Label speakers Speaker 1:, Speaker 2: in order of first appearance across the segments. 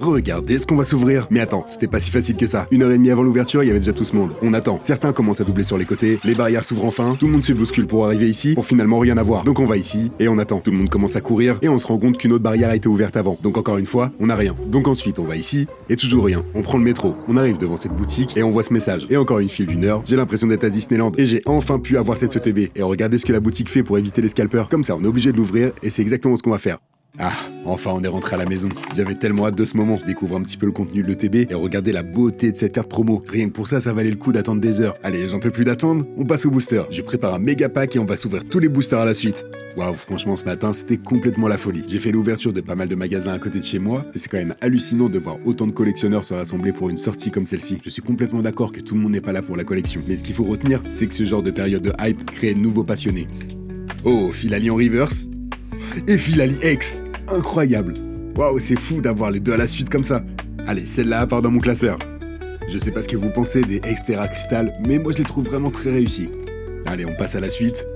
Speaker 1: Regardez ce qu'on va s'ouvrir. Mais attends, c'était pas si facile que ça. 1h30 avant l'ouverture, il y avait déjà tout ce monde. On attend. Certains commencent à doubler sur les côtés, les barrières s'ouvrent enfin, tout le monde se bouscule pour arriver ici, pour finalement rien avoir. Donc on va ici, et on attend. Tout le monde commence à courir, et on se rend compte qu'une autre barrière a été ouverte avant. Donc encore une fois, on n'a rien. Donc ensuite, on va ici, et toujours rien. On prend le métro, on arrive devant cette boutique, et on voit ce message. Et encore une file d'1 heure, j'ai l'impression d'être à Disneyland, et j'ai enfin pu avoir cette ETB. Et regardez ce que la boutique fait pour éviter les scalpers. Comme ça, on est obligé de l'ouvrir, et c'est exactement ce qu'on va faire. Ah, enfin on est rentré à la maison. J'avais tellement hâte de ce moment. Je découvre un petit peu le contenu de l'ETB et regardez la beauté de cette carte promo. Rien que pour ça, ça valait le coup d'attendre des heures. Allez, j'en peux plus d'attendre, on passe au booster. Je prépare un méga pack et on va s'ouvrir tous les boosters à la suite. Waouh, franchement ce matin, c'était complètement la folie. J'ai fait l'ouverture de pas mal de magasins à côté de chez moi et c'est quand même hallucinant de voir autant de collectionneurs se rassembler pour une sortie comme celle-ci. Je suis complètement d'accord que tout le monde n'est pas là pour la collection. Mais ce qu'il faut retenir, c'est que ce genre de période de hype crée de nouveaux passionnés. Oh, Philali en reverse et Philali X. Incroyable. Waouh, c'est fou d'avoir les deux à la suite comme ça. Allez, celle-là part dans mon classeur. Je sais pas ce que vous pensez des Xterra Crystal, mais moi je les trouve vraiment très réussis. Allez, on passe à la suite.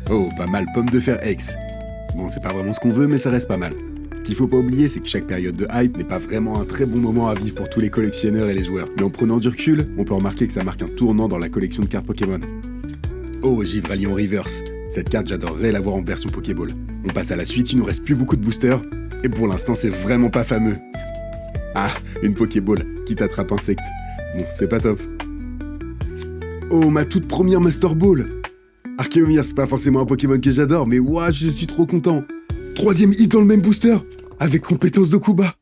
Speaker 1: Oh, pas mal, pomme de fer X. Bon, c'est pas vraiment ce qu'on veut, mais ça reste pas mal. Ce qu'il faut pas oublier, c'est que chaque période de hype n'est pas vraiment un très bon moment à vivre pour tous les collectionneurs et les joueurs. Mais en prenant du recul, on peut remarquer que ça marque un tournant dans la collection de cartes Pokémon. Oh, Givrallion Reverse. Cette carte, j'adorerais l'avoir en version Pokéball. On passe à la suite, il nous reste plus beaucoup de boosters, et pour l'instant, c'est vraiment pas fameux. Ah, une Pokéball qui t'attrape insecte. Bon, c'est pas top. Oh, ma toute première Master Ball. Archeomir, c'est pas forcément un Pokémon que j'adore, mais ouah, je suis trop content. 3e hit dans le même booster, avec compétence d'Okuba.